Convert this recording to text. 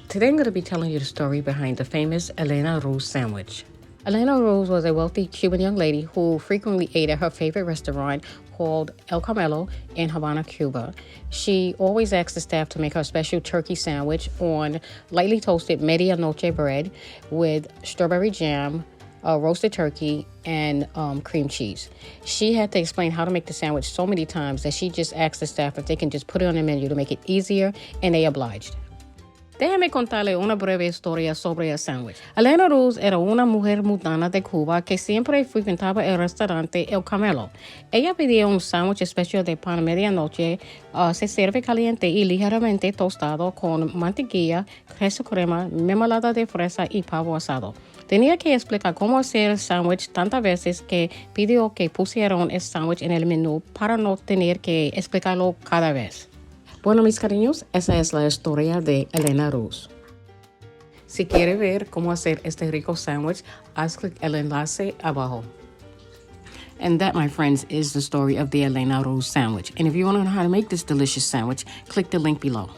Today I'm going to be telling you the story behind the famous Elena Ruz sandwich. Elena Ruz was a wealthy Cuban young lady who frequently ate at her favorite restaurant called El Carmelo in Havana, Cuba. She always asked the staff to make her a special turkey sandwich on lightly toasted medianoche bread with strawberry jam, roasted turkey, and cream cheese. She had to explain how to make the sandwich so many times that she just asked the staff if they can just put it on the menu to make it easier, and they obliged. Déjame contarle una breve historia sobre el sándwich. Elena Ruz era una mujer mudana de Cuba que siempre frecuentaba el restaurante El Carmelo. Ella pedía un sándwich especial de pan a medianoche. Se sirve caliente y ligeramente tostado con mantequilla, queso, crema, mermelada de fresa y pavo asado. Tenía que explicar cómo hacer el sándwich tantas veces que pidió que pusieran el sándwich en el menú para no tener que explicarlo cada vez. Bueno, mis cariños, esa es la historia de Elena Ruz. Si quiere ver cómo hacer este rico sándwich, haz clic el enlace abajo. And that, my friends, is the story of the Elena Ruz sandwich. And if you want to know how to make this delicious sandwich, click the link below.